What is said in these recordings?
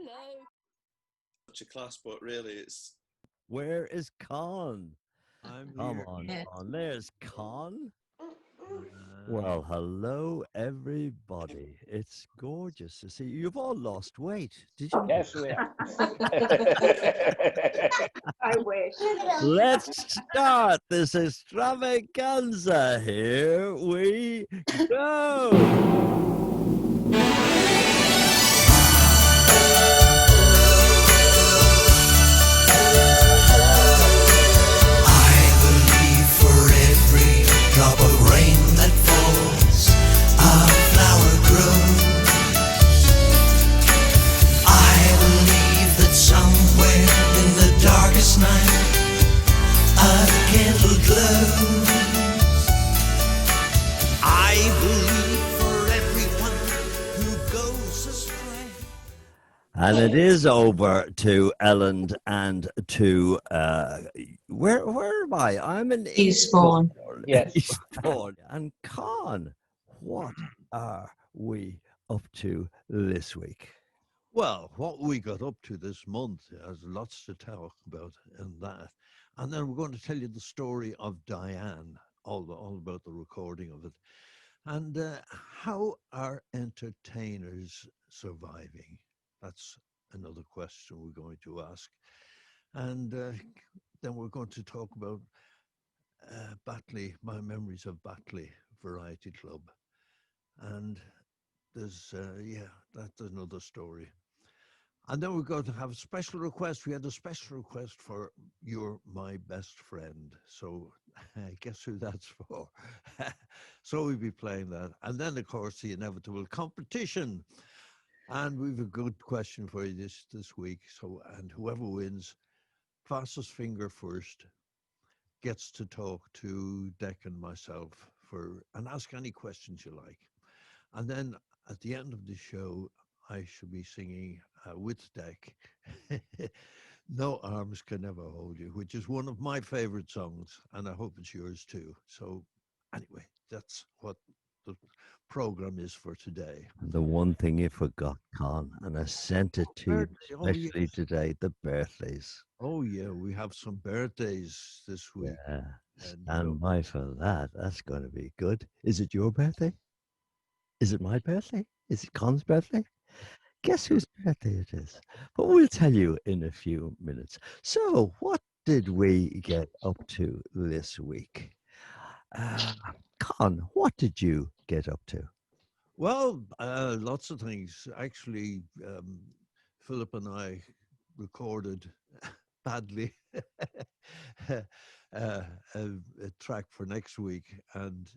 Hello. Such a class, but really it's Where is Con? I'm Come here. on, Yeah. Con. There's Con. Uh, Well, hello, everybody. It's gorgeous to see you. You've all lost weight. Did you know? Yes, we are. I wish. Let's start this extravaganza. Here we go. I believe for every drop of rain that falls, a flower grows. I believe that somewhere in the darkest night, a candle glows. I believe for everyone who goes astray. And it is over to Elland and to where am I? I'm in Eastbourne. Yes. Eastbourne. And Con, what are we up to this week? well, what we got up to this month has lots to talk about in that. And then we're going to tell you the story of Diane, all about the recording of it. And how are entertainers surviving? That's another question we're going to ask. And then we're going to talk about Batley, my memories of Batley Variety Club. And there's, that's another story. And then we're going to have a special request. We had a special request for You're My Best Friend. So guess who that's for? So we'll be playing that. And then, of course, the inevitable competition. And we've a good question for you this week. So, and whoever wins, fastest finger first, gets to talk to Deck and myself and ask any questions you like. And then at the end of the show, I should be singing with Deck, No Arms Can Never Hold You, which is one of my favorite songs, and I hope it's yours too. So anyway, that's what the program is for today. The one thing you forgot, Con, and I sent it to you, Birthday, oh, especially yes. today, the birthdays. Oh yeah, we have some birthdays this week. Yeah, And stand by for that. That's going to be good. Is it your birthday? Is it my birthday? Is it Con's birthday? Guess whose birthday it is? But we'll tell you in a few minutes. So, what did we get up to this week? Con, what did you get up to? Well, lots of things. Actually, Philip and I recorded badly a track for next week, and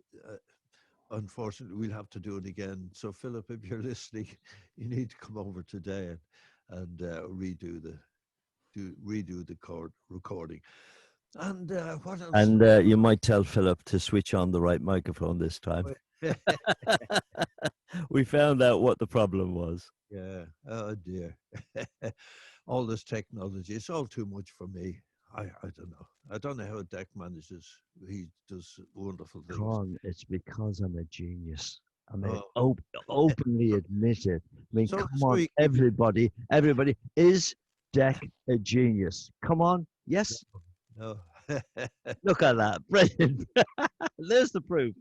unfortunately, we'll have to do it again. So, Philip, if you're listening, you need to come over today and redo the recording. And what else? And you might tell Philip to switch on the right microphone this time. We found out what the problem was. Yeah. Oh dear. All this technology, it's all too much for me. I don't know. I don't know how Deck manages. He does wonderful things. Con, it's because I'm a genius. I mean, Oh. openly admit it. I mean, So come on, sweet. everybody, is Deck a genius? Come on, yes. No. Look at that, brilliant. There's the proof.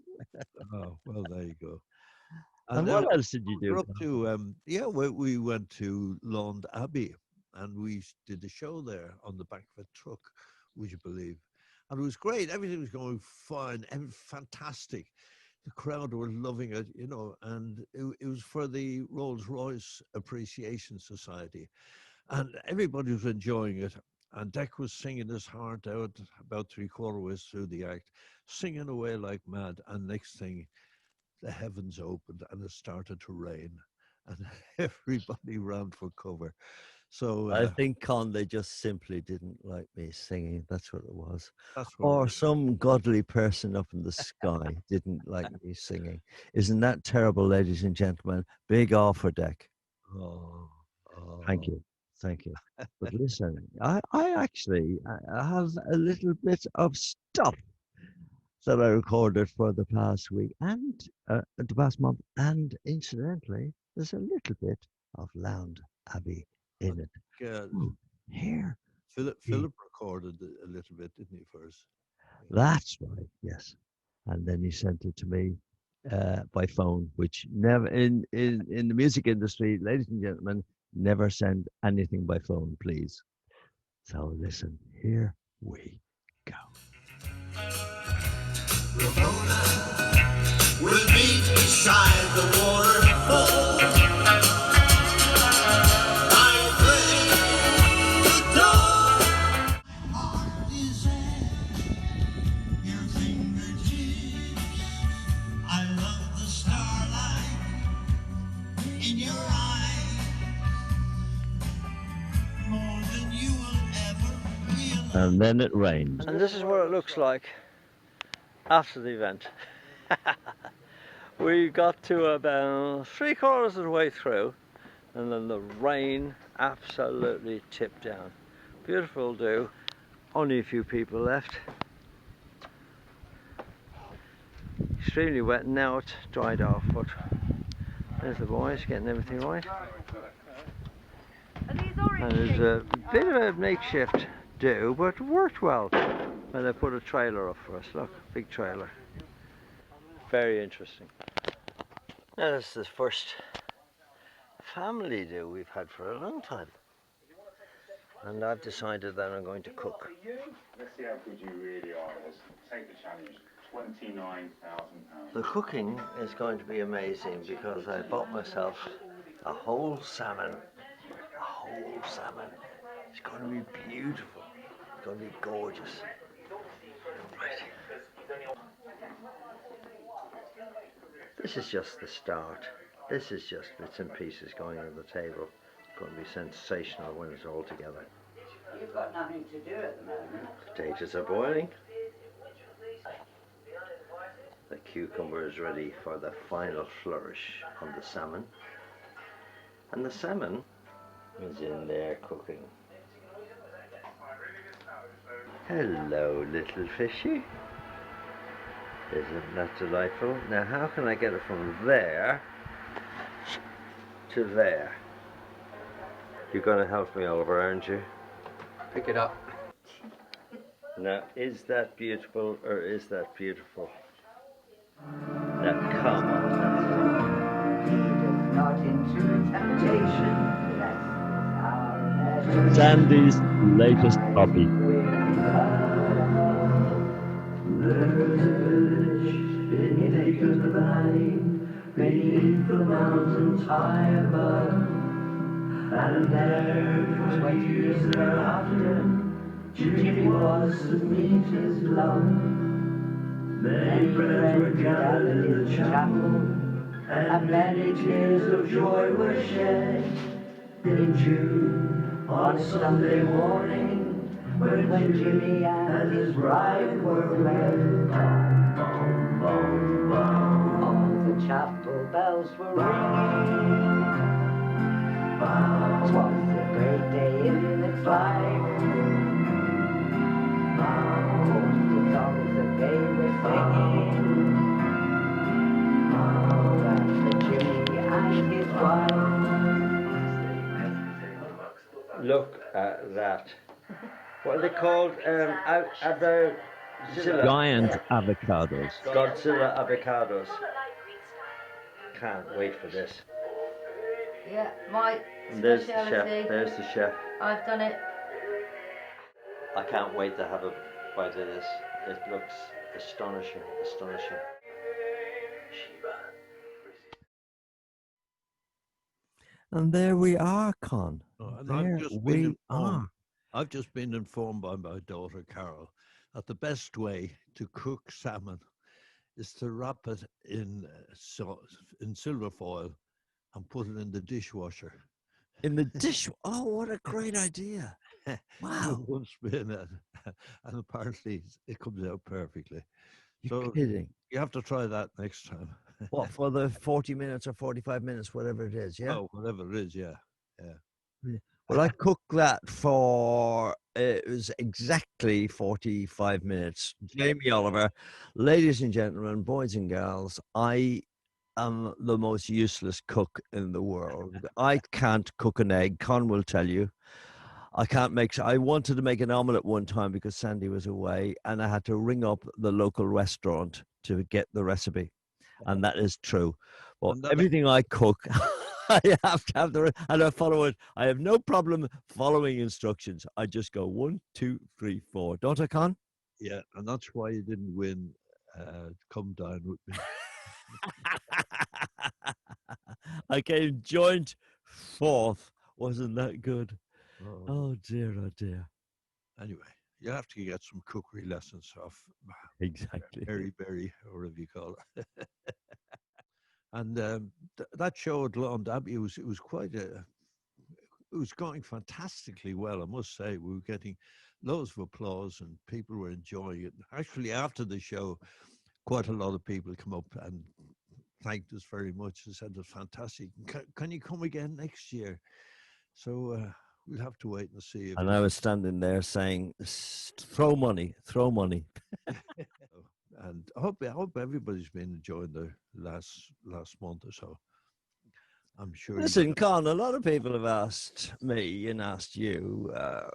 Oh, well, there you go. And then what else did you we're do? up to, we went to Laund Abbey and we did a show there on the back of a truck, would you believe? And it was great. Everything was going fine and fantastic. The crowd were loving it, and it was for the Rolls-Royce Appreciation Society. And everybody was enjoying it. And Deck was singing his heart out about three-quarter ways through the act, singing away like mad. And next thing, the heavens opened and it started to rain. And everybody ran for cover. So I think, Con, they just simply didn't like me singing. That's what it was. that's what Or it was. some godly person up in the sky didn't like me singing. Isn't that terrible, ladies and gentlemen? Big offer, Deck. Oh, Thank you. Thank you. But listen, I actually I have a little bit of stuff that I recorded for the past week and the past month. And incidentally, there's a little bit of Lound Abbey in it. Here. Philip recorded a little bit, didn't he, for us? That's right, yes. And then he sent it to me by phone, which never in the music industry, ladies and gentlemen, never send anything by phone, please. So listen, here we go. We'll meet beside the waterfall. I'm ready to go. Heart is at your fingertips. I love the starlight in your eyes more than you will ever realize. And then it rained. And this is what it looks like after the event. We got to about 3/4 of the way through, and then the rain absolutely tipped down. Beautiful do. Only a few people left. Extremely wet, and now it's dried off, but there's the boys getting everything right. And there's a bit of a makeshift do, but worked well when they put a trailer up for us. Look, big trailer. Very interesting. Now this is the first family do we've had for a long time. And I've decided that I'm going to cook. Let's see how good you really are. Let's take the challenge. £29,000. The cooking is going to be amazing because I bought myself a whole salmon. A whole salmon. It's going to be beautiful. It's going to be gorgeous. Right. This is just the start. This is just bits and pieces going on the table. It's going to be sensational when it's all together. You've got nothing to do at the moment. Potatoes are boiling. The cucumber is ready for the final flourish on the salmon. And the salmon is in there cooking. Hello, little fishy. Isn't that delightful? Now, how can I get it from there to there? You're going to help me, Oliver, aren't you? Pick it up. Now, is that beautiful or is that beautiful? Now, come on. Lead us not into temptation, lest our measure Sandy's latest hobby. There's a village beneath the valley, beneath the mountains high above, and there 20 years thereafter, Jimmy was to meet his love. Many friends were gathered in the chapel, and many tears of joy were shed. In June, on Sunday morning, when Jimmy and his bride were wed, all the chapel bells were ringing. 'Twas a great day in its life. The songs that they were singing, that Jimmy and his wife. Look at that. What are they called? Giant avocados. Godzilla avocados. Can't wait for this. Yeah, my And there's the speciality. chef. There's the chef. I've done it. I can't wait to have a bite of this. It looks astonishing, astonishing. And there we are, Con. And There we are. I've just been informed by my daughter Carol that the best way to cook salmon is to wrap it in silver foil and put it in the dishwasher. In the dish. Oh, what a great idea. Wow. One spin it, and apparently it comes out perfectly. You're So kidding. you have to try that next time. What, for the 40 minutes or 45 minutes, whatever it is, yeah? Oh, whatever it is, yeah. Well, I cooked that for, it was exactly 45 minutes. Jamie Oliver, ladies and gentlemen, boys and girls, I am the most useless cook in the world. I can't cook an egg. Con will tell you. I can't make. I wanted to make an omelette one time because Sandy was away, and I had to ring up the local restaurant to get the recipe, and that is true. Well, And that- everything I cook, I have to have and I follow it. I have no problem following instructions. I just go 1, 2, 3, 4. Don't I, Con? Yeah, and that's why you didn't win. Come down with me. I came joint fourth. Wasn't that good? Oh, Oh dear, oh dear. anyway, you have to get some cookery lessons off Exactly. Berry, or whatever you call it. And that show at Lawn Abbey it was quite a. It was going fantastically well, I must say. We were getting loads of applause and people were enjoying it. Actually, after the show, quite a lot of people come up and thanked us very much and said it was fantastic. Can you come again next year? So we'll have to wait and see. And I was standing there saying, throw money, throw money. And I hope everybody's been enjoying the last month or so. I'm sure. Listen, Con, a lot of people have asked me and asked you,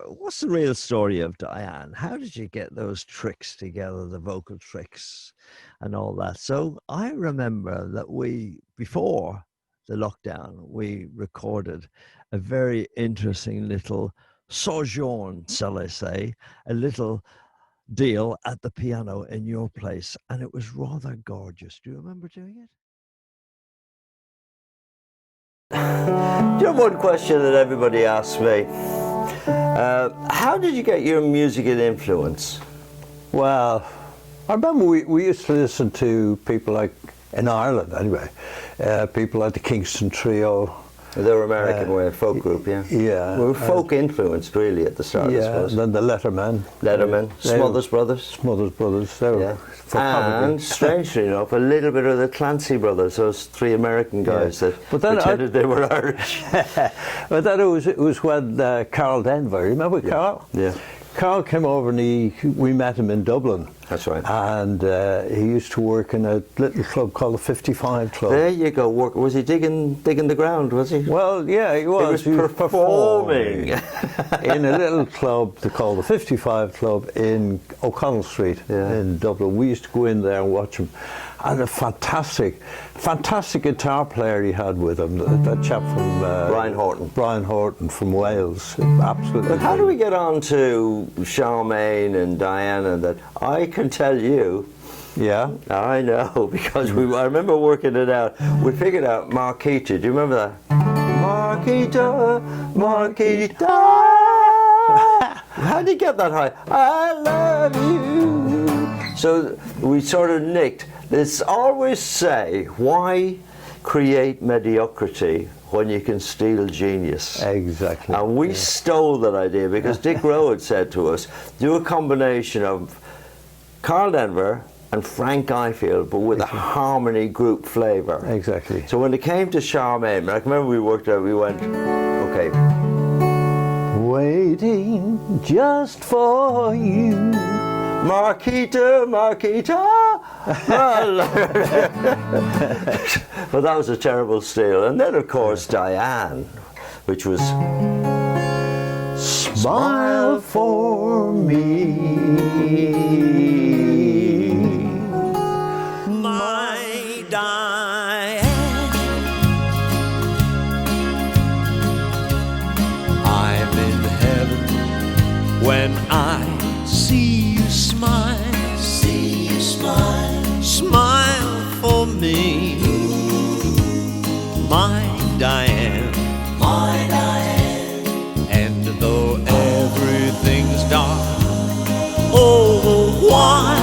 what's the real story of Diane? How did you get those tricks together, the vocal tricks and all that? So I remember that before the lockdown, we recorded a very interesting little sojourn, shall I say, a little deal at the piano in your place. And it was rather gorgeous. Do you remember doing it? Do you have one question that everybody asks me? How did you get your music and influence? Well, I remember we used to listen to people like, in Ireland anyway, people like the Kingston Trio. They were American, were a folk group, yeah. Yeah. We were folk influenced really at the start, I suppose. And then the Letterman. Smothers Brothers. Smothers Brothers, they were And strangely enough, a little bit of the Clancy Brothers, those three American guys that pretended they were Irish. But then it was when Carl Denver, remember Carl? Yeah. Carl came over and we met him in Dublin. That's right. And he used to work in a little club called the 55 Club. There you go. Was he digging the ground, was he? Well, yeah, he was. He was performing. In a little club called the 55 Club in O'Connell Street in Dublin. We used to go in there and watch him. And a fantastic guitar player he had with him, that chap from... Brian Horton from Wales. Absolutely. But how do we get on to Charmaine and Diana and that? I can tell you. Yeah. I know, because I remember working it out. We figured out Marquita. Do you remember that? Marquita, Marquita. How did you get that high? I love you. So we sort of nicked. Let's always say, why create mediocrity when you can steal genius? Exactly. And we stole that idea because Dick Rowe had said to us, do a combination of Carl Denver and Frank Ifield, but with a harmony group flavour. Exactly. So when it came to Charmaine, I remember we worked out, we went, okay. Waiting just for you. Marquita, Marquita. But that was a terrible steal. And then, of course, Diane, which was Smile for me. My Diane, I'm in heaven when I see you smile. See you smile. Smile for me. My Diane. My Diane. And though everything's dark, oh, why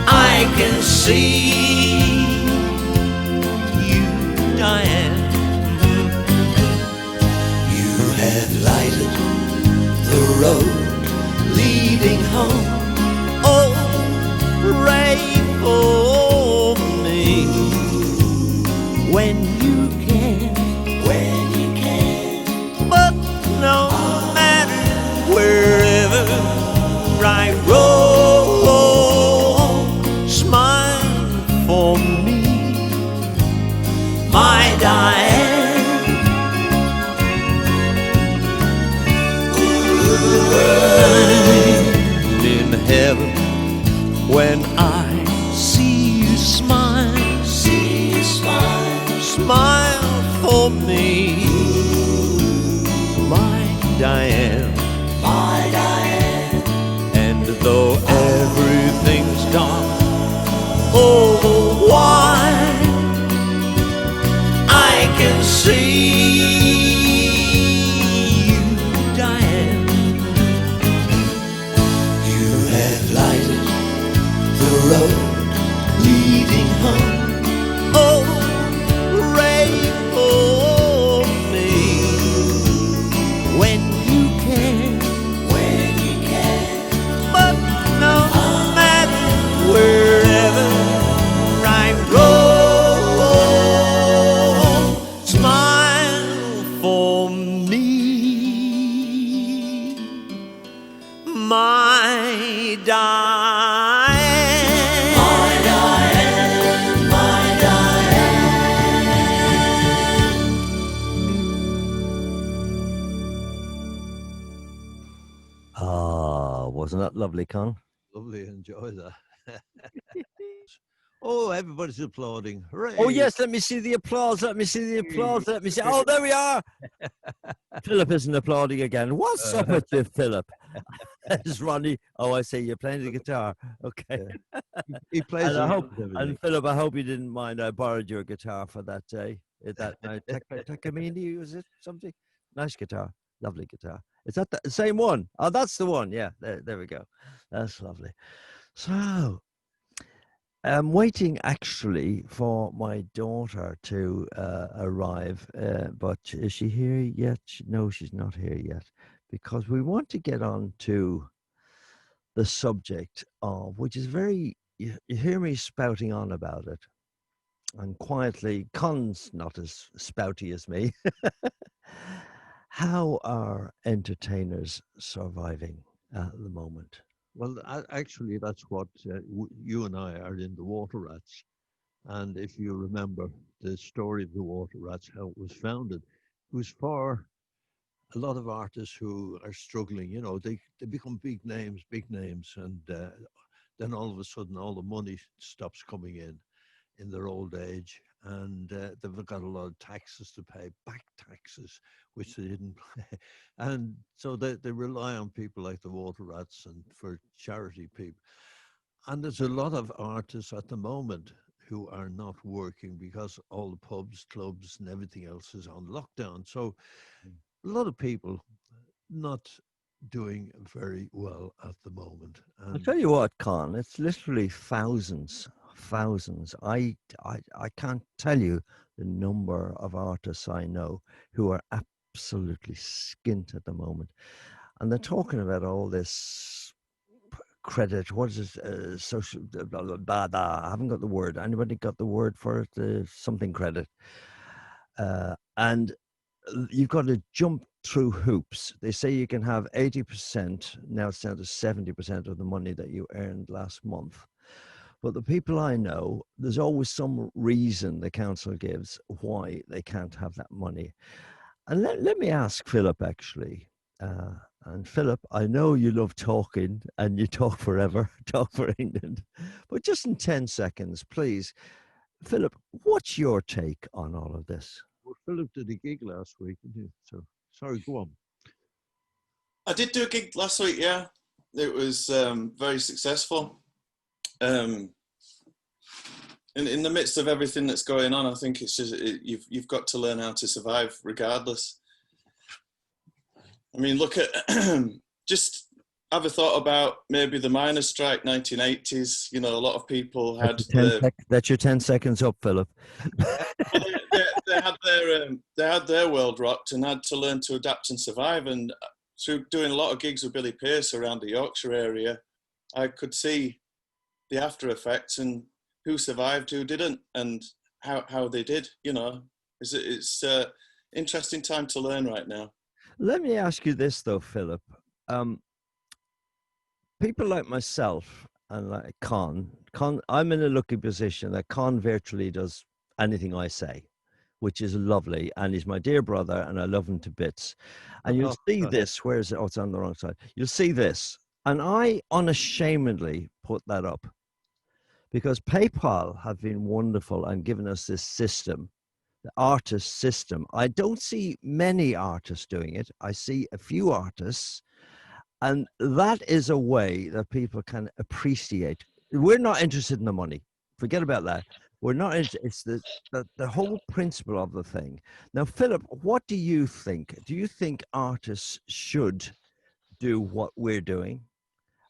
I can see you, Diane. You have lighted the road leading home. Oh, pray for me when you can. When you can. But no matter wherever I roam, smile for me. my Diane. I'm in heaven when I see you smile, smile for me, my Diane, and though everything's dark all the while, I can see you, Diane. You have lighted the road leading home. Oh, rainbow me when you can, but no matter wherever I go, smile for me, my Diane, my Diane, my Diane. Ah, wasn't that lovely, Con? Lovely, enjoy that. Oh, everybody's applauding. Hooray! Oh, yes, let me see the applause. Let me see the applause. Let me see. Oh, there we are. Philip isn't applauding again. What's up with you, Philip? It's Ronnie. Oh, I see. You're playing the guitar. Okay. He plays And I along hope, with everything. and Philip, I hope you didn't mind. I borrowed your guitar for that day. That Takamine, was it something? Nice guitar, lovely guitar. Is that the same one? Oh, that's the one. Yeah, there we go. That's lovely. So, I'm waiting actually for my daughter to arrive, but is she here yet? No, she's not here yet, because we want to get on to the subject of, which is very, you hear me spouting on about it, and quietly, Con's not as spouty as me. How are entertainers surviving at the moment? Well, actually, that's what you and I are in the Water Rats. And if you remember the story of the Water Rats, how it was founded, it was for a lot of artists who are struggling. You know, they become big names, and then all of a sudden, all the money stops coming in their old age, and they've got a lot of taxes to pay, back taxes, which they didn't pay. And so they rely on people like the Water Rats and for charity people. And there's a lot of artists at the moment who are not working because all the pubs, clubs, and everything else is on lockdown. So a lot of people not doing very well at the moment. I'll tell you what, Con, it's literally thousands. I can't tell you the number of artists I know who are absolutely skint at the moment. And they're talking about all this credit. What is it? Social, blah, blah, blah, blah. I haven't got the word. Anybody got the word for it? Something credit. And you've got to jump through hoops. They say you can have 80%, now it's down to 70% of the money that you earned last month. But the people I know, there's always some reason the council gives why they can't have that money. And let me ask Philip, actually. And Philip, I know you love talking and you talk forever, talk for England. But just in 10 seconds, please, Philip, what's your take on all of this? Well, Philip did a gig last week, didn't you? So, sorry, go on. I did do a gig last week, yeah. It was very successful. In the midst of everything that's going on, I think it's just you've got to learn how to survive regardless. I mean, look at just have a thought about maybe the miners' strike, 1980s. You know, a lot of people had that's your 10 seconds up, Philip. they had their world rocked and had to learn to adapt and survive. And through doing a lot of gigs with Billy Pearce around the Yorkshire area, I could see the after effects and who survived, who didn't, and how they did. You know, it's interesting time to learn right now. Let me ask you this, though, Philip. People like myself and like Con, I'm in a lucky position that Con virtually does anything I say. which is lovely, and he's my dear brother, and I love him to bits. And you'll see this. Where is it? Oh, it's on the wrong side. You'll see this, and I unashamedly put that up because PayPal have been wonderful and given us this system, the artist system. I don't see many artists doing it. I see a few artists, and that is a way that people can appreciate. We're not interested in the money. Forget about that. We're not. It's the whole principle of the thing. Now, Philip, what do you think? Do you think artists should do what we're doing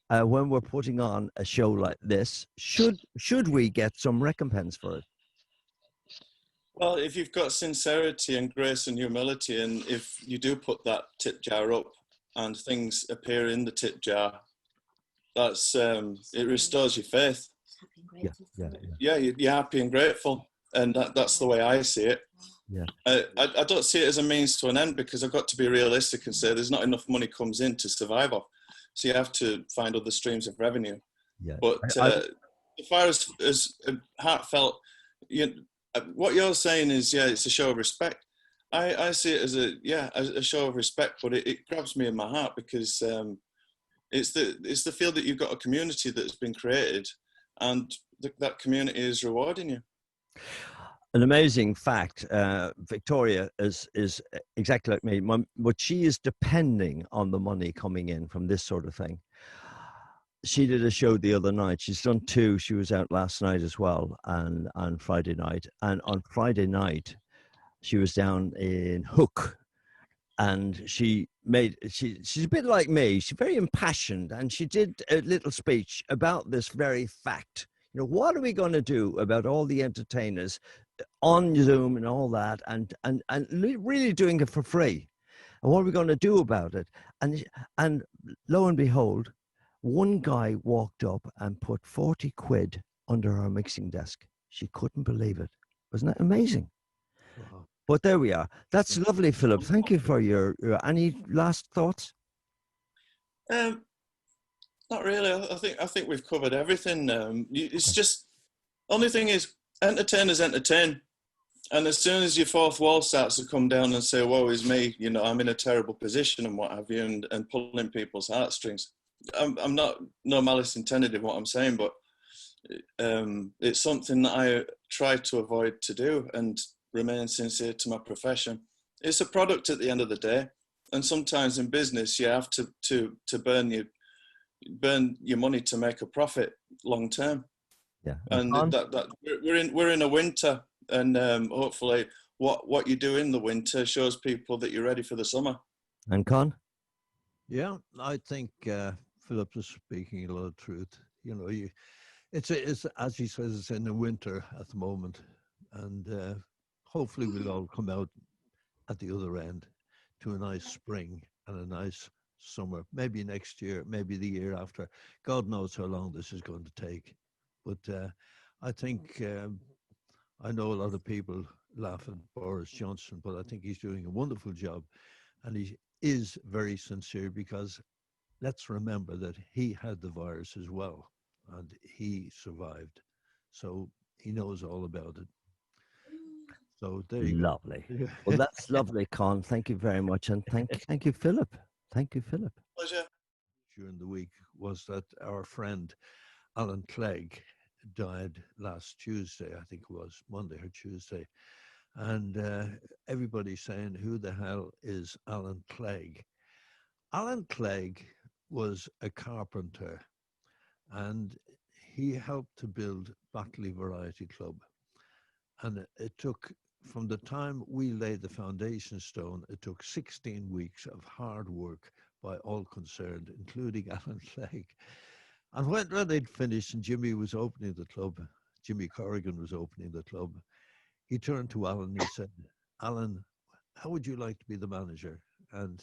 when we're putting on a show like this? Should we get some recompense for it? Well, if you've got sincerity and grace and humility, and if you do put that tip jar up and things appear in the tip jar, that's it restores your faith. Yeah, you're happy and grateful, and that's the way I see it. Yeah. I don't see it as a means to an end, because I've got to be realistic and say there's not enough money comes in to survive off, so you have to find other streams of revenue. Yeah. But as far as heartfelt, what you're saying is, yeah, it's a show of respect. I see it as a show of respect, but it grabs me in my heart because it's the feel that you've got a community that's been created, and that community is rewarding you. An amazing fact, Victoria is exactly like me, but she is depending on the money coming in from this sort of thing. She did a show the other night. She's done two. She was out last night as well, and on Friday night. And on Friday night, she was down in Hook, and she's a bit like me. She's very impassioned, and she did a little speech about this very fact. You know, what are we going to do about all the entertainers on Zoom and all that, and really doing it for free? And what are we going to do about it? And lo and behold, one guy walked up and put 40 quid under her mixing desk. She couldn't believe it. Wasn't that amazing? Wow. But there we are. That's lovely, Philip. Thank you for your any last thoughts? Not really. I think we've covered everything. It's just, only thing is, entertainers entertain. And as soon as your fourth wall starts to come down and say, woe is me, you know, I'm in a terrible position and what have you, and pulling people's heartstrings. I'm not, no malice intended in what I'm saying, but it's something that I try to avoid to do and remain sincere to my profession. It's a product at the end of the day. And sometimes in business, you have to burn your money to make a profit long term. Yeah. And we're in a winter, and hopefully what you do in the winter shows people that you're ready for the summer. And Con? Yeah, I think Philip is speaking a lot of truth. You know, it's as he says, it's in the winter at the moment, and hopefully we'll all come out at the other end to a nice spring and a nice summer. Maybe next year, maybe the year after. God knows how long this is going to take. But I think I know a lot of people laugh at Boris Johnson, but I think he's doing a wonderful job, and he is very sincere, because let's remember that he had the virus as well, and he survived. So he knows all about it. So there you Lovely. go. Well, that's lovely, Con. Thank you very much. And thank you, Philip. Thank you, Philip. Pleasure. During the week was that our friend Alan Clegg died last Tuesday. I think it was Monday or Tuesday. And everybody's saying, who the hell is Alan Clegg? Alan Clegg was a carpenter, and he helped to build Batley Variety Club. And it took, from the time we laid the foundation stone, it took 16 weeks of hard work by all concerned, including Alan Clegg. And when they'd finished and Jimmy was opening the club, Jimmy Corrigan was opening the club, he turned to Alan and he said, Alan, how would you like to be the manager? And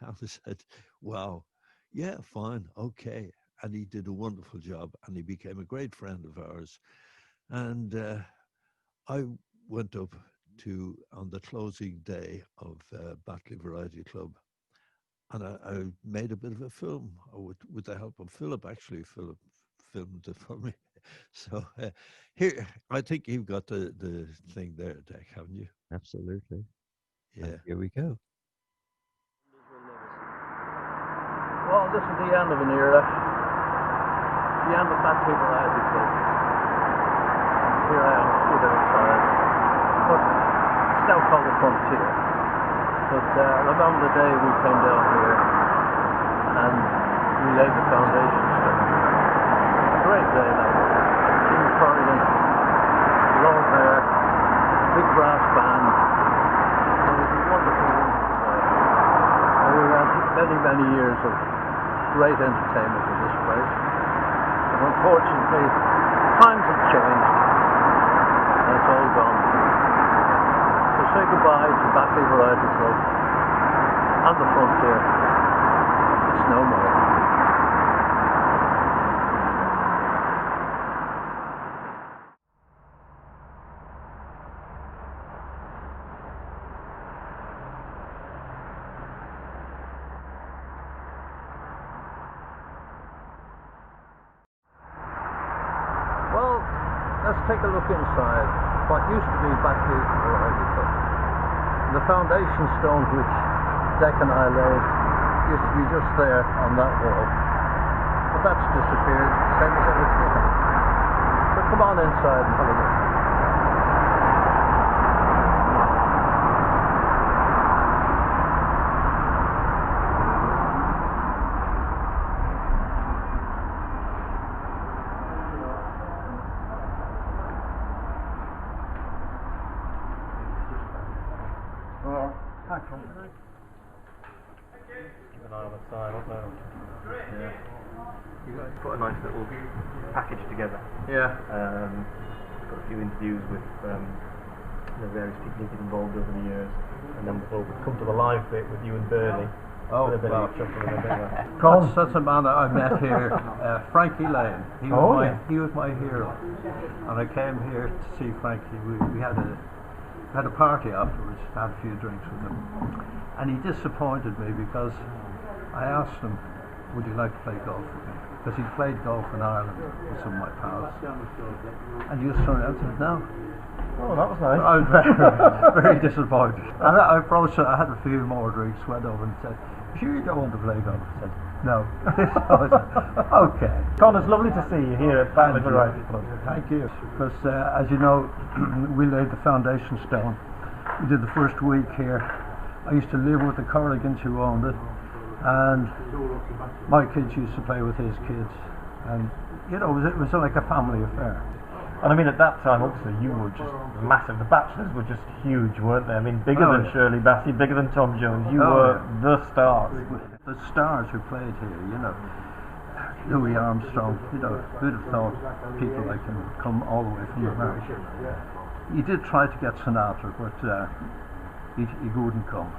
Alan said, wow, yeah, fine, okay. And he did a wonderful job, and he became a great friend of ours. And I went up to, on the closing day of Batley Variety Club, and I made a bit of a film with the help of Philip. Actually, Philip filmed it for me. So here, I think you've got the thing there, Dick, haven't you? Absolutely. Yeah. And here we go. Well, this is the end of an era. The end of that people I had before. Here I am, stood outside. But it's now called the Frontier. But I remember the day we came down here and we laid the foundation stone. A great day, like Jimmy Corrigan, Lord Mayor, big brass band. It was a wonderful, wonderful day. And we had many, many years of great entertainment in this place. But unfortunately, times have changed and it's all gone. So say goodbye to Batley Variety Club and the Frontier. It's no more. Well, let's take a look inside what used to be Batley Variety Club. The foundation stone which Deck and I laid used to be just there on that wall. But that's disappeared, same as everything else. So come on inside and have a look. Keep an eye on the side, up there. Yeah. You guys put a nice little package together. Yeah. Got a few interviews with the various people who've been involved over the years, and then we'll come to the live bit with you and Bernie. Oh, with a bit well. of a chuckle and a bit of a... That's a man that I met here, Frankie Lane. He was my hero, and I came here to see Frankie. We had a party afterwards, had a few drinks with him, and he disappointed me because I asked him, would you like to play golf with me? Because he played golf in Ireland with some of my pals, and he just turned out and said no. Oh, that was nice. I was very, very disappointed. And I approached it, I had a few more drinks, went over and said, sure you don't want to play golf? I said, no. So I said, okay. Con, it's lovely to see you here at Batley Variety Club. Thank you. Because as you know, we laid the foundation stone. We did the first week here. I used to live with the Corrigans who owned it, and my kids used to play with his kids. And you know, it was like a family affair. And I mean, at that time, obviously, you were just massive. The Bachelors were just huge, weren't they? I mean, bigger than Shirley Bassey, bigger than Tom Jones. You were the stars. The stars who played here, you know. Louis Armstrong, you know, who'd have thought people like him would come all the way from America. He did try to get Sinatra, but he wouldn't come.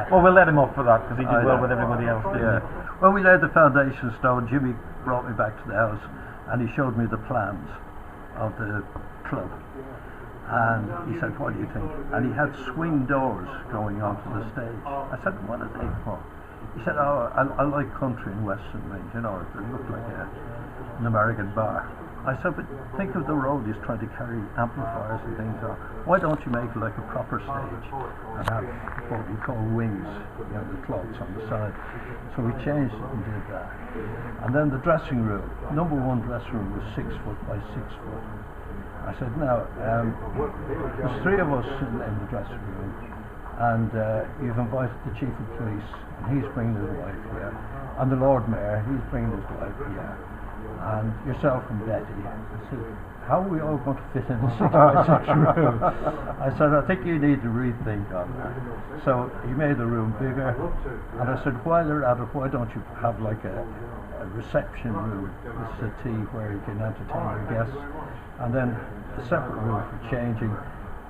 Well, we'll let him off for that, because he did well with everybody else, didn't he? When we laid the foundation stone, Jimmy brought me back to the house and he showed me the plans of the club. And he said, what do you think? And he had swing doors going onto the stage. I said, what are they for? He said, oh, I like country and western range, you know, it looked like an American bar. I said, but think of the roadies trying to carry amplifiers and things on. Why don't you make it like a proper stage and have what we call wings, you know, the cloths on the side. So we changed it and did that. And then the dressing room, number one dressing room was 6 foot by 6 foot. I said, now, there's 3 of us sitting in the dressing room, and you've invited the chief of police, and he's bringing his wife here, and the Lord Mayor, he's bringing his wife here, and yourself and Betty. I said, how are we all going to fit in a 6 by 6 room? I said, I think you need to rethink on that. So he made the room bigger, and I said, while they're at it, why don't you have like a reception room with settee where you can entertain your guests, and then a separate room for changing,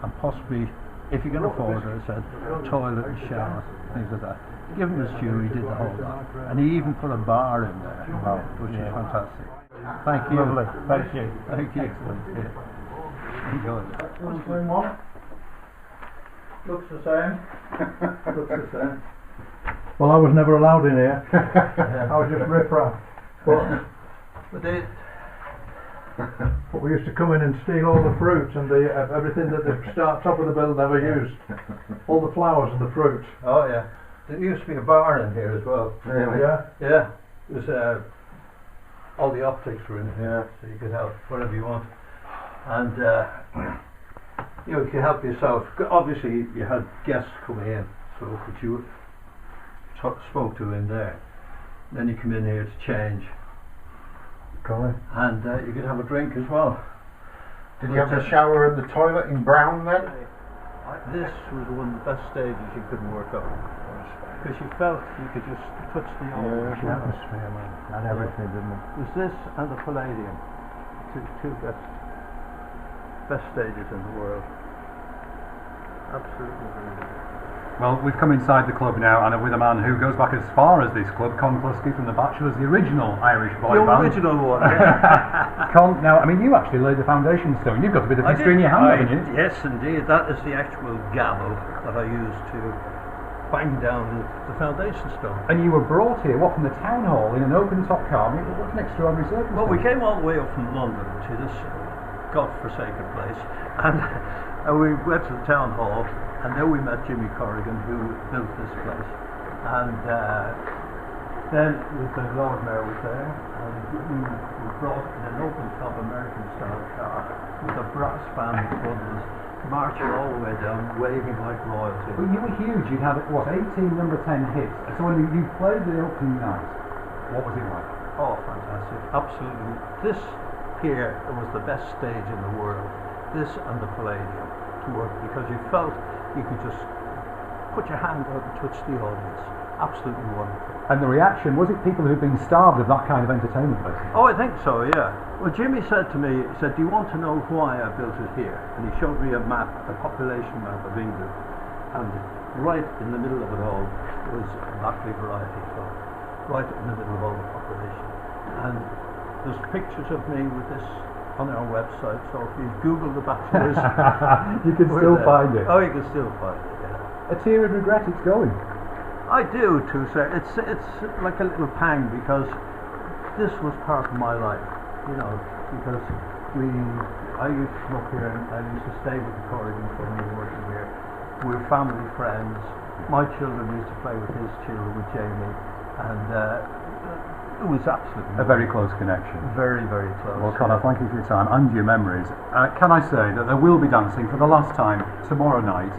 and possibly, if you can afford it, I said, toilet and shower, things like that. Give him his due, he did the whole lot. And he even put a bar in there, which is fantastic. Thank you. Lovely, thank you. Thank you. Yeah. Enjoy it. What's going on? Looks the same. Looks the same. Well, I was never allowed in here. I was just riff-raff. But But we used to come in and steal all the fruits and the everything that the top of the building never used. All the flowers and the fruits. Oh yeah. There used to be a bar in here as well. Yeah. Yeah. It was all the optics were in here, so you could have whatever you want. And you know, you could help yourself. Obviously you had guests coming in, so that you spoke to in there. Then you come in here to change. Cool. And you could have a drink as well. Did you have the shower and the toilet in brown then? This was one of the best stages you couldn't work on, because you felt you could just touch the atmosphere, man, and everything, didn't it? It was this and the Palladium, two best stages in the world. Absolutely brilliant. Well, we've come inside the club now, and with a man who goes back as far as this club, Con Cluskey from the Bachelors, the original Irish boy band. The original one, yeah. Con, now, I mean, you actually laid the foundation stone. You've got a bit of history in your hand, haven't you? Yes, indeed. That is the actual gavel that I used to bang down the foundation stone. And you were brought here, what, from the town hall in an open-top car? I mean, what's an extraordinary circumstance? Well, we came all the way up from London to this God-forsaken place, and we went to the town hall. And then we met Jimmy Corrigan, who built this place. And then the Lord Mayor was there, and we were brought in an open-top American-style car with a brass band in front of us, marching all the way down, waving like royalty. Well, you were huge. You'd had, what, 18 number 10 hits. So when you played the opening night, what was it like? Oh, fantastic. Absolutely. This here was the best stage in the world. This and the Palladium to work, because you felt you could just put your hand out and touch the audience. Absolutely wonderful. And the reaction, was it people who'd been starved of that kind of entertainment, basically? Oh, I think so, yeah. Well, Jimmy said to me, he said, do you want to know why I built it here? And he showed me a map, a population map of England. And right in the middle of it all was a Batley Variety Club. Right in the middle of all the population. And there's pictures of me with this on our website, so if you Google the Bachelors, you can still find it. Oh, you can still find it. Yeah. A tear of regret it's going. I do too, sir. It's like a little pang, because this was part of my life, you know. Because I used to come up here and I used to stay with the Corrigans when we were working here. We were family friends. My children used to play with his children, with Jamie, and it was absolutely a very close connection. Very, very close. Well, Connor, thank you for your time and your memories. Can I say that there will be dancing for the last time tomorrow night?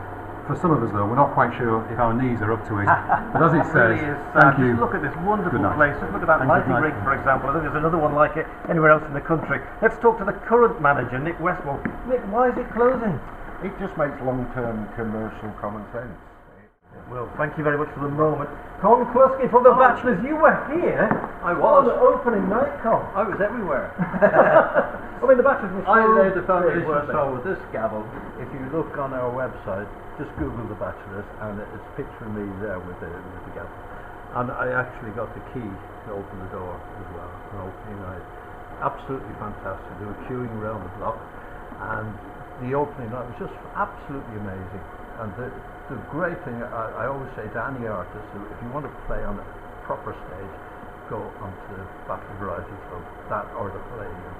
For some of us, though, we're not quite sure if our knees are up to it. But as it says, really thank you. Just look at this wonderful place. Just look at that lighting rig, for example. I think there's another one like it anywhere else in the country. Let's talk to the current manager, Nick Westmore. Nick, why is it closing? It just makes long-term commercial common sense. Well, thank you very much for the moment. Con Cluskey from the Bachelors, you were here. I was. On the opening night, Con. I was everywhere. I mean, the Bachelors were so I laid the foundation great, stone with this gavel. If you look on our website, just Google the Bachelors, and it's picturing me there with the gavel. And I actually got the key to open the door as well on opening night. Absolutely fantastic. They were queuing around the block, and the opening night was just absolutely amazing. And the great thing, I always say to any artist, if you want to play on a proper stage, go onto the Batley Variety Club, that or the Palladium,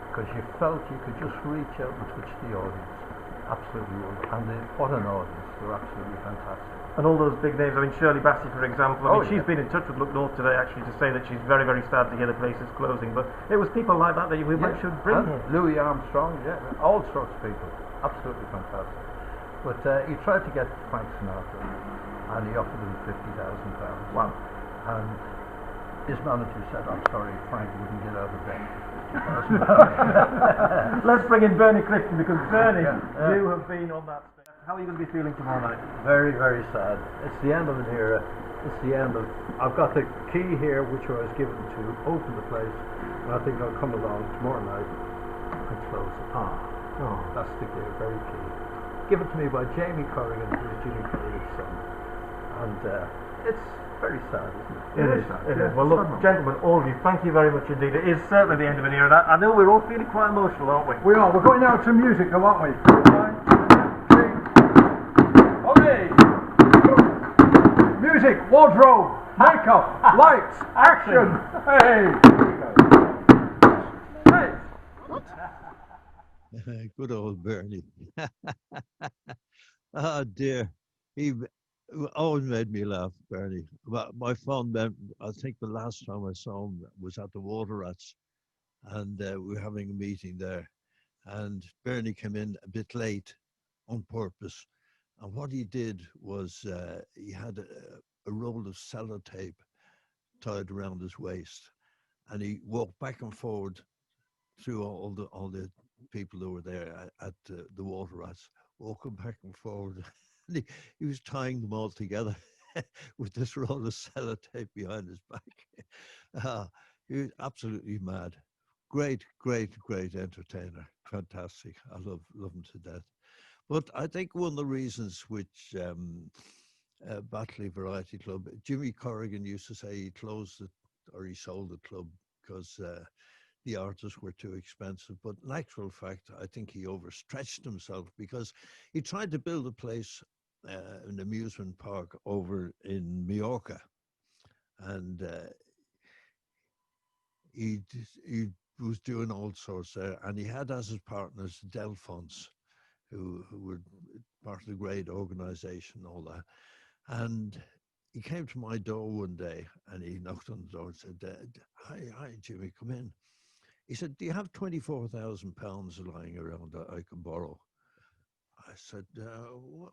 because you felt you could just reach out and touch the audience. Absolutely wonderful. And what an audience, they're absolutely fantastic. And all those big names, I mean, Shirley Bassey, for example, I mean, she's yeah. been in touch with Look North today, actually, to say that she's very, very sad to hear the place is closing. But it was people like that we should bring here. Louis Armstrong, yeah, all sorts of people. Absolutely fantastic. But he tried to get Frank Sinatra, and he offered him £50,000. Wow. And his manager said, I'm sorry, Frank wouldn't get out of bed. Let's bring in Bernie Clifton, because Bernie, you have been on that stage. How are you going to be feeling tomorrow night? Very, very sad. It's the end of an era. It's the end of... I've got the key here, which I was given to open the place, and I think I'll come along tomorrow night and close it. That's the key, very key. Given to me by Jamie Corrigan, who is Jimmy Corrigan's son. And it's very sad, isn't it? It is. It is. Well, look, gentlemen, all of you, thank you very much indeed. It is certainly the end of an era. I know we're all feeling quite emotional, aren't we? We are. We're going now to music, though, aren't we? 1, 2, 3. Okay. Music, wardrobe, makeup, lights, action. Hey. Hey. Good old Bernie. Oh dear. He always made me laugh, Bernie. But my fond mem I think the last time I saw him was at the Water Rats, and we were having a meeting there. And Bernie came in a bit late on purpose. And what he did was he had a roll of sellotape tied around his waist, and he walked back and forward through all the people who were there at the Water Rats, walking back and forward. And he was tying them all together with this roll of sellotape behind his back. He was absolutely mad. Great, great, great entertainer. Fantastic. I love him to death. But I think one of the reasons which Batley Variety Club, Jimmy Corrigan used to say he closed it or he sold the club because the artists were too expensive. But in actual fact, I think he overstretched himself because he tried to build a place, an amusement park over in Majorca. And he was doing all sorts there. And he had as his partners Delphons, who were part of the great organization and all that. And he came to my door one day and he knocked on the door and said, hi, Jimmy, come in. He said, do you have £24,000 lying around that I can borrow? I said, what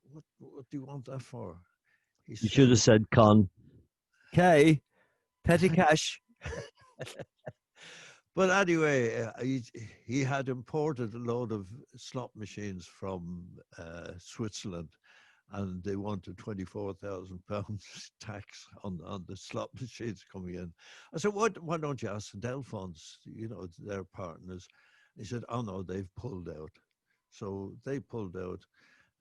do you want that for? He You should have said, Con, K, petty cash. But anyway, he had imported a load of slot machines from Switzerland, and they wanted £24,000 tax on the slot machines coming in. I said, why don't you ask the Delphons, their partners? He said, oh no, they've pulled out. So they pulled out,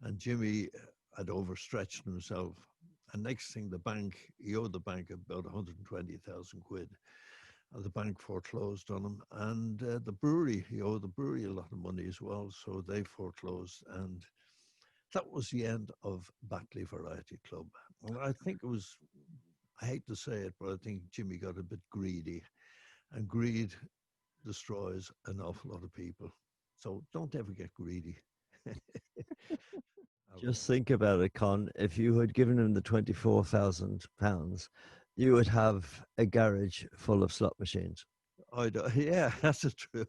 and Jimmy had overstretched himself. And next thing, he owed the bank about 120,000 quid. And the bank foreclosed on him. And the brewery, he owed the brewery a lot of money as well. So they foreclosed. And that was the end of Batley Variety Club. And I think it was, I hate to say it, but I think Jimmy got a bit greedy. And greed destroys an awful lot of people. So don't ever get greedy. Just think about it, Con. If you had given him the £24,000, you would have a garage full of slot machines. Yeah, that's true.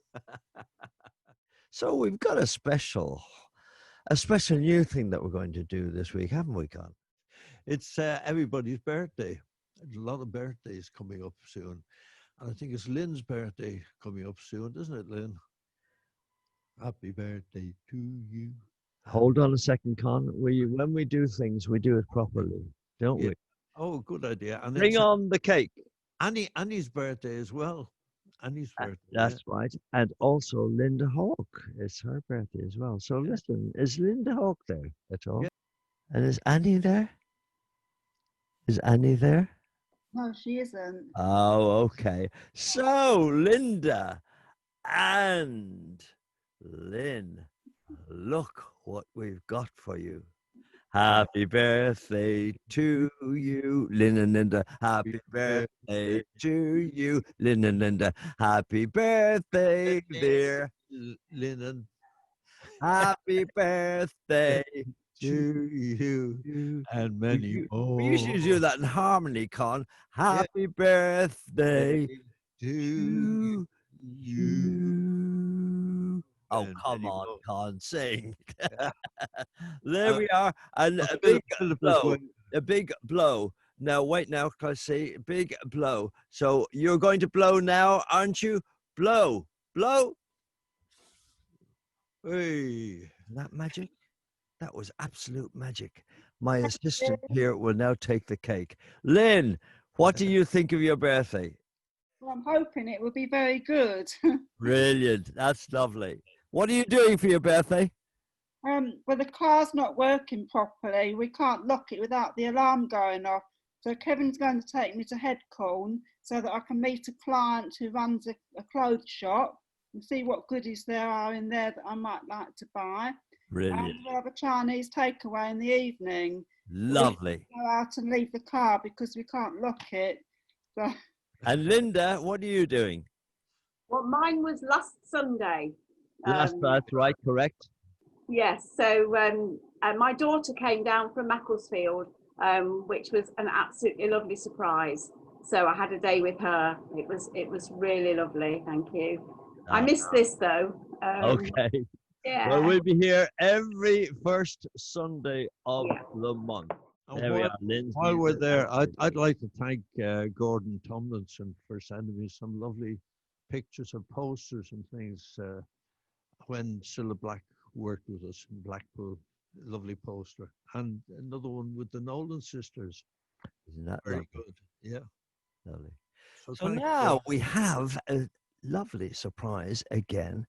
So we've got a special new thing that we're going to do this week, haven't we, Con? It's everybody's birthday. There's a lot of birthdays coming up soon. And I think it's Lynn's birthday coming up soon, isn't it, Lynn? Happy birthday to you. Hold on a second, Con. When we do things, we do it properly, don't we? Oh, good idea. And bring on the cake. Annie's birthday as well. Annie's birthday. That's right. And also Linda Hawk. It's her birthday as well. So listen, is Linda Hawk there at all? Yeah. And is Annie there? Is Annie there? No, she isn't. Oh, okay. So, Linda and Lynn, look what we've got for you. Happy birthday to you, Lynn and Linda. Happy birthday to you, Lynn and Linda. Happy birthday, dear Lynn and. Happy birthday to you and many more. We usually do that in harmony, Con. Happy birthday to you. Oh, come on, Con, sing. There we are. And a big blow. A big blow. Now, wait now, can I see? Big blow. So you're going to blow now, aren't you? Blow. Blow. Hey. Isn't that magic? That was absolute magic. My assistant here will now take the cake. Lynn, what do you think of your birthday? Well, I'm hoping it will be very good. Brilliant. That's lovely. What are you doing for your birthday? Well, the car's not working properly. We can't lock it without the alarm going off. So Kevin's going to take me to Headcorn so that I can meet a client who runs a clothes shop and see what goodies there are in there that I might like to buy. Brilliant. And we'll have a Chinese takeaway in the evening. Lovely. We go out and leave the car because we can't lock it. So. And Linda, what are you doing? Well, mine was last Sunday. That's right, correct. Yes, so my daughter came down from Macclesfield, which was an absolutely lovely surprise. So I had a day with her. It was really lovely. Thank you. I missed this though. Okay. Yeah. Well, we'll be here every first Sunday of the month. And There we are, Lindsay. while we're there, I'd like to thank Gordon Tomlinson for sending me some lovely pictures of posters and things when Cilla Black worked with us in Blackpool. Lovely poster. And another one with the Nolan sisters. Isn't that very lovely? good? Yeah. Lovely. So So thank you. now we have a lovely surprise again.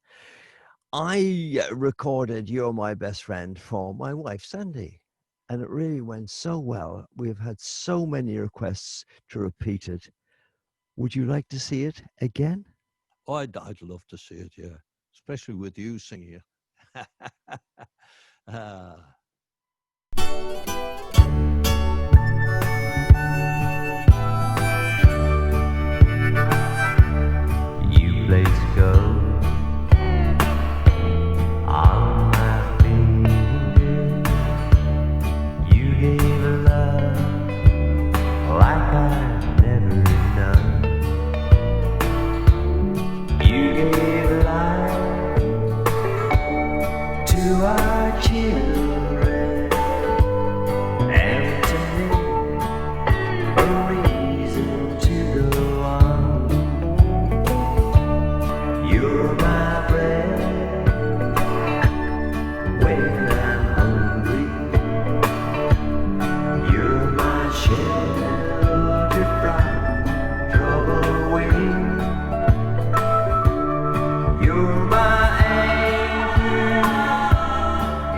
I recorded You're My Best Friend for my wife, Sandy, and it really went so well. We've had so many requests to repeat it. Would you like to see it again? Oh, I'd love to see it, yeah. Especially with you singing it. You place go on my finger. You gave a love like I've never known. You gave life to our children and to me a reason to go on. You're my bread when I'm hungry. You're my shelter from trouble away. You're my anchor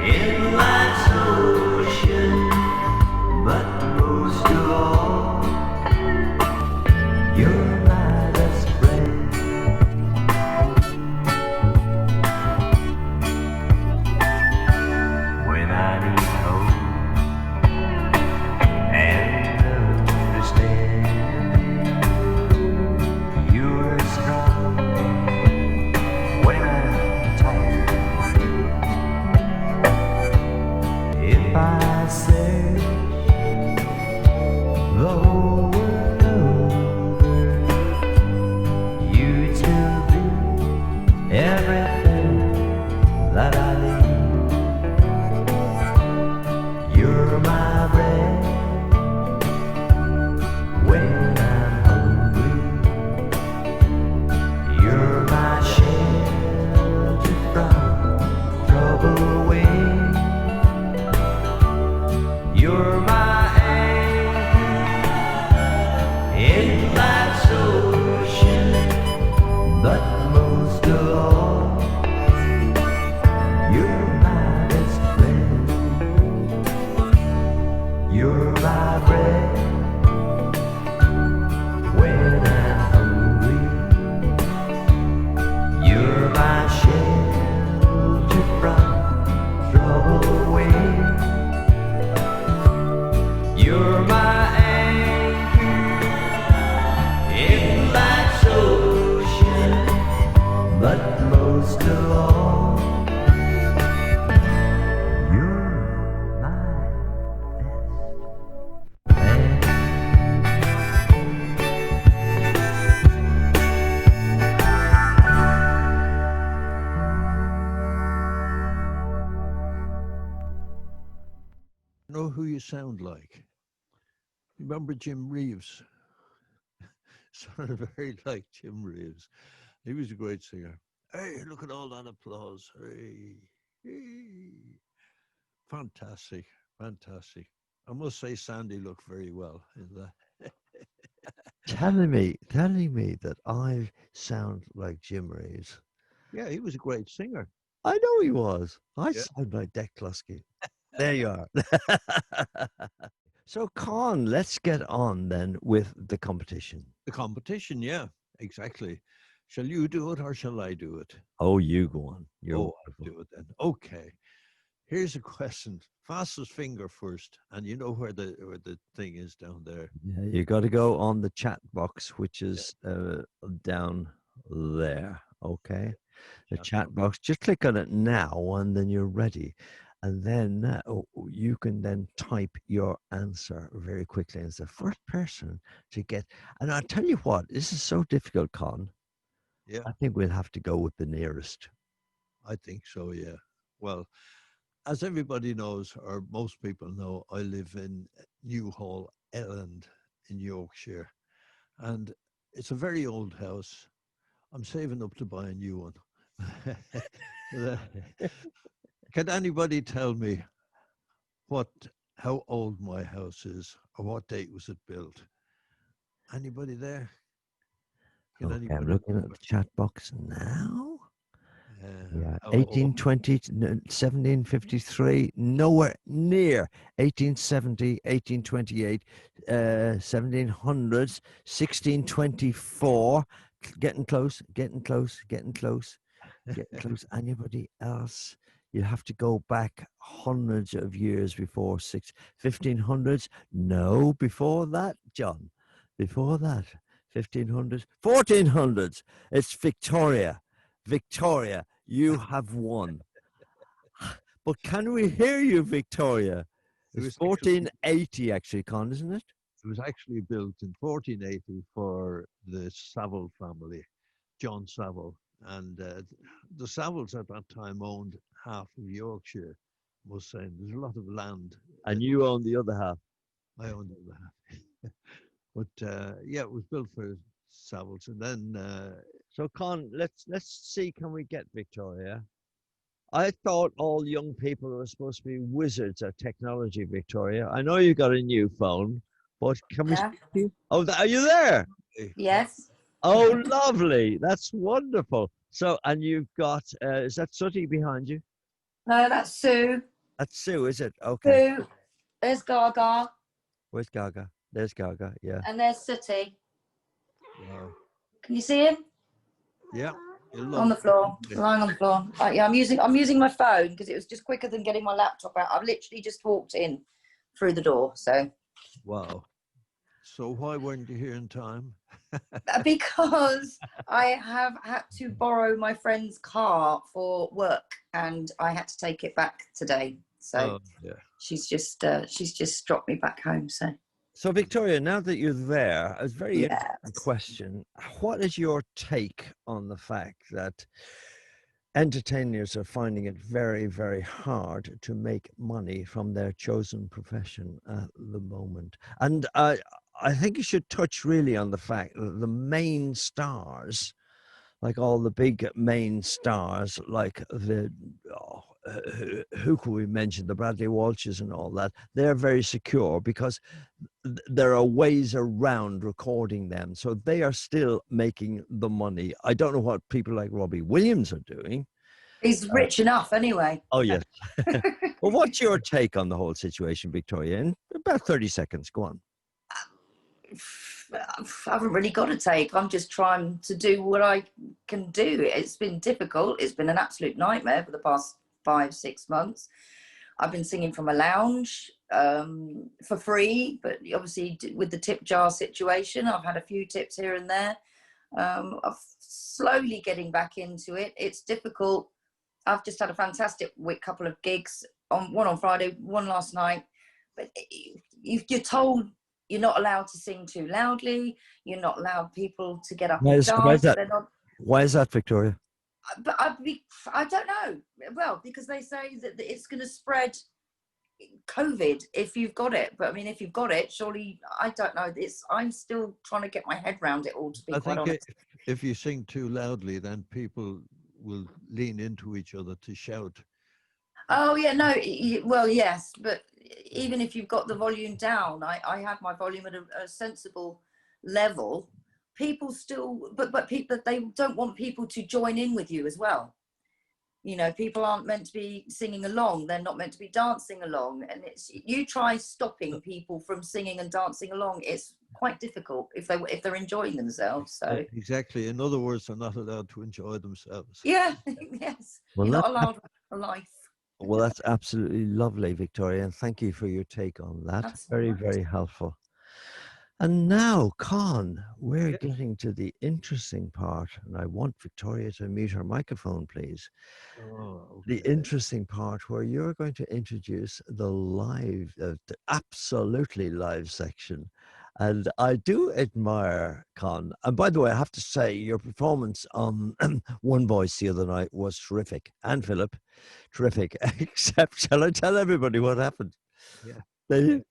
in life's ocean, but most of all, you're my best friend. When I need hope and understanding, you're strong. When I'm tired, if I search the whole world over, you'd still be everything that I need. You're my bread when I'm hungry. You're my shelter from trouble away. You're my anchor in life's ocean, but most of all, you're my best friend. You're my bread when I'm hungry. You're my shelter from trouble away. You're my anchor in life's ocean, but most of all, you're my best friend. Know who you sound like? Remember Jim Reeves? Sounded very like Jim Reeves. He was a great singer. Hey, look at all that applause. Hey, hey. Fantastic, fantastic. I must say Sandy looked very well in that. Telling me that I sound like Jim Reeves. Yeah, he was a great singer. I know he was. I Yeah. sound like Dick Lusky. There you are. So, Con, let's get on then with the competition. The competition, yeah, exactly. Shall you do it or shall I do it? Oh, you go on. You're I'll wonderful. do it then. Okay. Here's a question. Fastest finger first, and you know where the thing is down there. Yeah, you got to go on the chat box, which is down there. Okay. The chat box. Just click on it now, and then you're ready. And then you can then type your answer very quickly. And it's the first person to get. And I'll tell you what, this is so difficult, Con. Yeah, I think we'll have to go with the nearest. I think so, yeah. Well, as everybody knows, or most people know, I live in Newhall, Elland in Yorkshire. And it's a very old house. I'm saving up to buy a new one. Can anybody tell me how old my house is, or what date was it built? Anybody there? Can Okay, I'm anybody looking at the chat box now. Yeah, how old? 1820, 1753, nowhere near. 1870, 1828, 1700s, 1624. Getting close, getting close, getting close, getting close. Anybody else? You have to go back hundreds of years before 1500s. No, before that, John. Before that, 1500s, 1400s. It's Victoria. Victoria, you have won. But can we hear you, Victoria? It's 1480, actually, Con, isn't it? It was actually built in 1480 for the Savile family, John Savile. And the Saviles at that time owned half of Yorkshire, I must say. There's a lot of land. And you own the other half. I own the other half. But yeah, it was built for Saviles. And then so Con, let's see, can we get Victoria? I thought all young people were supposed to be wizards at technology, Victoria. I know you got a new phone, but can we speak to you? Oh, are you there? Yes. Oh, lovely. That's wonderful. So, and you've got, is that Sooty behind you? No, that's Sue. That's Sue, is it? Okay. Sue. There's Gaga. Where's Gaga? There's Gaga, yeah. And there's Sooty. Wow. Can you see him? Yeah. On the floor, lying on the floor. Yeah, I'm using my phone because it was just quicker than getting my laptop out. I've literally just walked in through the door. So. Wow. So why weren't you here in time? Because I have had to borrow my friend's car for work, and I had to take it back today. So yeah. she's just dropped me back home. So Victoria, now that you're there, a very interesting question. What is your take on the fact that entertainers are finding it very, very hard to make money from their chosen profession at the moment? And I think you should touch really on the fact that the main stars, like all the big main stars, like who could we mention, the Bradley Walshes and all that, they're very secure because there are ways around recording them. So they are still making the money. I don't know what people like Robbie Williams are doing. He's rich enough anyway. Oh, yes. Well, what's your take on the whole situation, Victoria? In about 30 seconds, go on. I haven't really got a take. I'm just trying to do what I can do. It's been difficult. It's been an absolute nightmare for the past 5-6 months. I've been singing from a lounge for free, but obviously with the tip jar situation, I've had a few tips here and there. I'm slowly getting back into it. It's difficult. I've just had a fantastic couple of gigs, one on Friday, one last night. But you're told you're not allowed to sing too loudly. You're not allowed people to get up and dance. Why is that, Victoria? But I don't know. Well, because they say that it's going to spread COVID if you've got it. But I mean, if you've got it, surely, I don't know. I'm still trying to get my head around it all, to be quite honest. If you sing too loudly, then people will lean into each other to shout. Oh, yeah, no, well, yes. But even if you've got the volume down, I have my volume at a sensible level. People still, but people, they don't want people to join in with you as well. You know, people aren't meant to be singing along. They're not meant to be dancing along. And you try stopping people from singing and dancing along. It's quite difficult if they're enjoying themselves. So exactly. In other words, they're not allowed to enjoy themselves. Yeah, yes. Well, you're not allowed a life. Well, that's absolutely lovely, Victoria, and thank you for your take on that. That's very, right. very helpful. And now, Con, we're getting to the interesting part, and I want Victoria to mute her microphone, please. Oh, The interesting part where you're going to introduce the live, the absolutely live section. And I do admire, Con. And by the way, I have to say, your performance on One Voice the other night was terrific. And Philip, terrific. Except, shall I tell everybody what happened? Yeah. They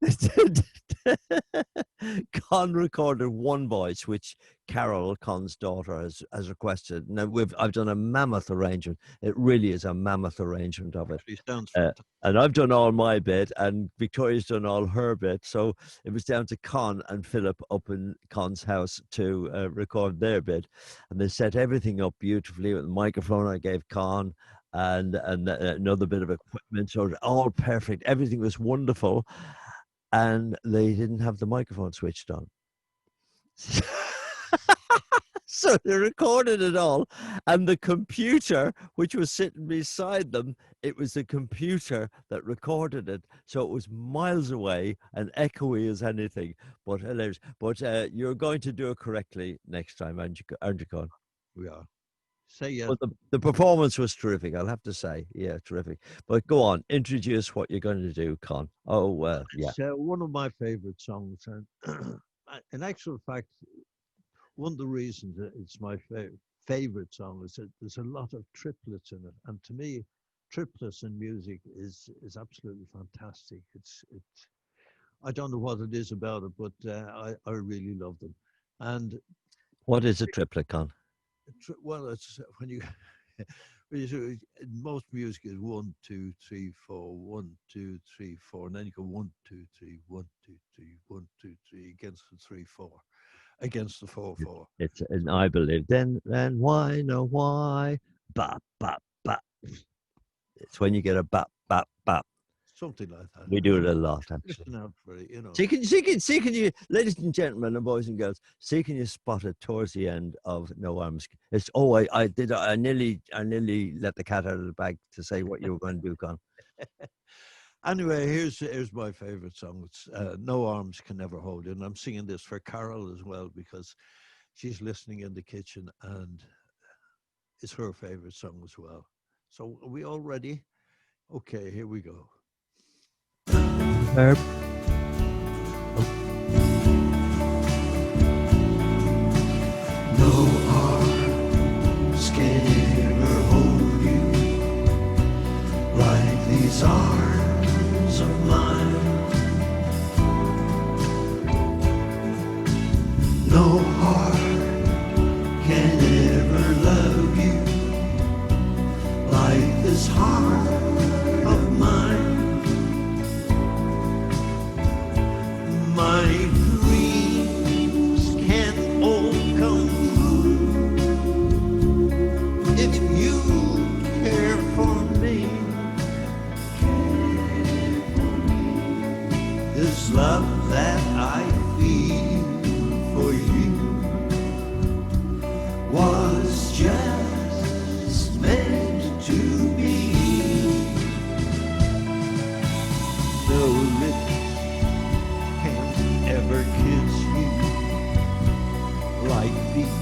Con recorded One Voice, which Carol, Con's daughter, has requested. Now I've done a mammoth arrangement. It really is a mammoth arrangement of it. Sounds fantastic. And I've done all my bit, and Victoria's done all her bit. So it was down to Con and Philip up in Con's house to record their bit, and they set everything up beautifully with the microphone I gave Con. And another bit of equipment, so all perfect. Everything was wonderful, and they didn't have the microphone switched on. So they recorded it all, and the computer, which was sitting beside them, it was the computer that recorded it. So it was miles away and echoey as anything, but hilarious. But you're going to do it correctly next time, aren't you, Con? We are. Say yes. But the performance was terrific, I'll have to say. Yeah, terrific. But go on, introduce what you're going to do, Con. Oh, yeah. It's one of my favorite songs. And in actual fact, one of the reasons that it's my favorite song is that there's a lot of triplets in it. And to me, triplets in music is absolutely fantastic. It's I don't know what it is about it, but I really love them. And what is a triplet, Con? Well, it's when you most music is 1, 2, 3, 4, 1, 2, 3, 4, and then you go 1, 2, 3, 1, 2, 3, 1, 2, 3 against the 3, 4, against the 4, 4. It's and I believe then why no why bap bap bap. It's when you get a bap bap bap. Something like that. We do it a lot, actually. Listen out for it, you know. See, can you, ladies and gentlemen and boys and girls, can you spot it towards the end of No Arms? It's I nearly let the cat out of the bag to say what you were going to do, Con. Anyway, here's my favorite song. It's No Arms Can Never Hold You, and I'm singing this for Carol as well because she's listening in the kitchen and it's her favorite song as well. So are we all ready? Okay, here we go. Herb. No arms can ever hold you like these arms of mine. No heart can ever love you like this heart of mine. My dreams can all come true if you care for me. This love that I feel for you was just meant to be. No lips can ever kiss you like these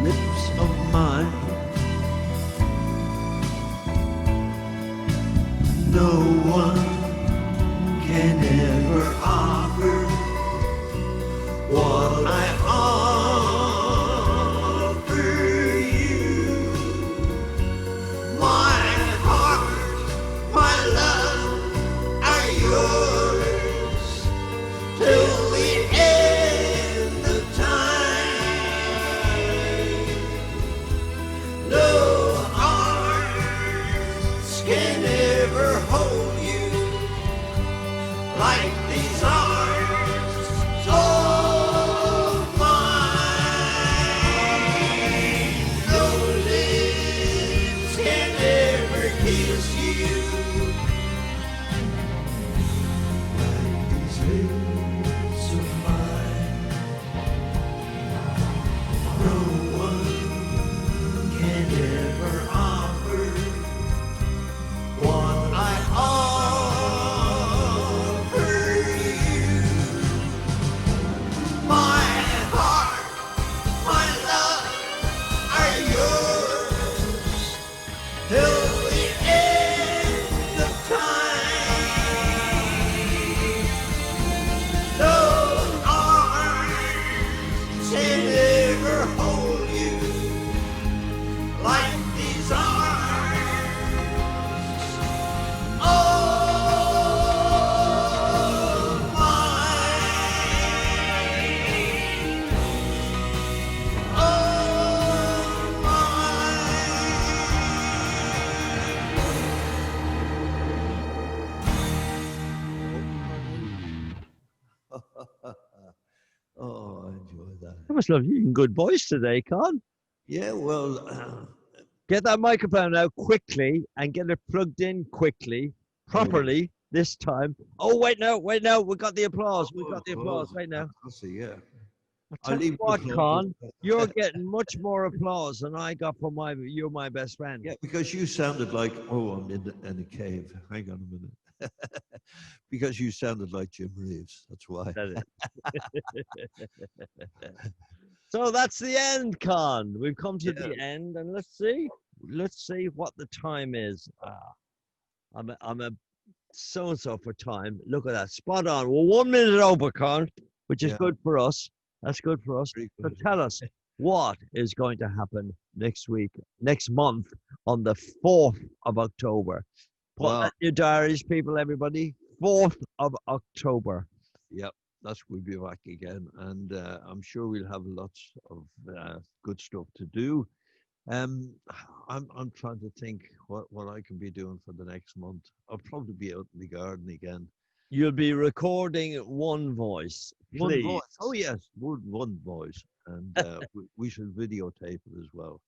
lips of mine. No one can ever offer what I offer you. My heart, my love are yours till the end of time. No arms can ever hold you like these arms of mine. No lips can ever kiss you like these lips of mine. No one can ever offer what I offer must have eaten good boys today, Con. Yeah, well, Get that microphone out quickly and get it plugged in quickly, properly this time. Oh, wait, no, we got the applause. We got the applause. Wait now. I see, yeah. I tell you what, Con, you're getting much more applause than I got for you're my best friend. Yeah, because you sounded like, I'm in a cave. Hang on a minute. Because you sounded like Jim Reeves. That's why. So that's the end, Con. We've come to the end, and let's see what the time is. I'm a so-and-so for time. Look at that, spot on. Well, 1 minute over, Con, which is good for us. That's good for us. So tell us what is going to happen next month, on the 4th of October. Put that in your diaries, people, everybody. 4th of October. Yep, we'll be back again, and I'm sure we'll have lots of good stuff to do. I'm trying to think what I can be doing for the next month. I'll probably be out in the garden again. You'll be recording one voice, please. One voice. Oh yes, one voice, and we should videotape it as well.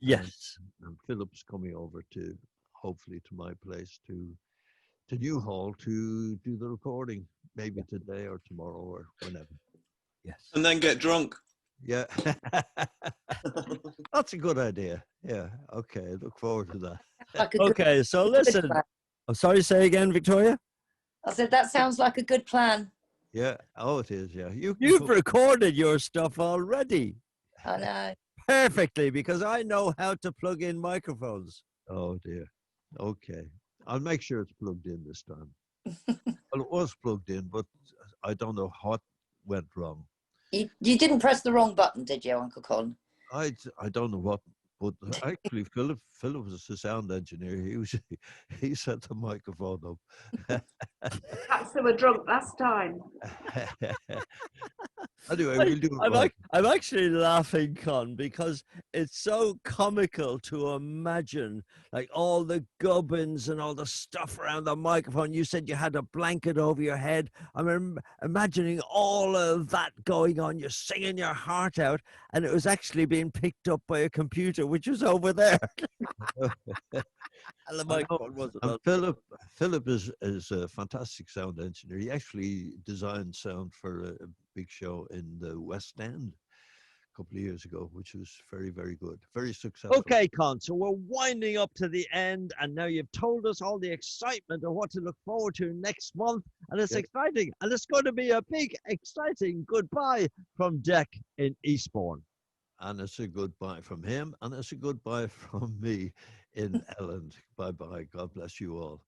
Yes. And Philip's coming over hopefully to my place to Newhall to do the recording, maybe today or tomorrow or whenever. Yes. And then get drunk. Yeah. That's a good idea. Yeah. Okay. Look forward to that. Okay. So listen. I'm sorry. Say again, Victoria. I said that sounds like a good plan. Yeah. Oh, it is. Yeah. You've recorded your stuff already. I know. Perfectly, because I know how to plug in microphones. Oh dear. Okay. I'll make sure it's plugged in this time. Well, it was plugged in, but I don't know what went wrong. You didn't press the wrong button, did you, Uncle Colin? I don't know what, but actually Philip was the sound engineer. He set the microphone up. Perhaps they were drunk last time. Anyway, we'll do it right. I'm actually laughing, Con, because it's so comical to imagine like all the gubbins and all the stuff around the microphone. You said you had a blanket over your head. I'm imagining all of that going on. You're singing your heart out, and it was actually being picked up by a computer, which was over there. And the microphone wasn't on. Philip is a fantastic sound engineer. He actually designed sound for a big show in the West End a couple of years ago, which was very, very good, very successful. Okay, Con, so we're winding up to the end, and now you've told us all the excitement of what to look forward to next month, and it's exciting, and it's going to be a big, exciting goodbye from Deck in Eastbourne. And it's a goodbye from him, and it's a goodbye from me in Elland. Bye-bye. God bless you all.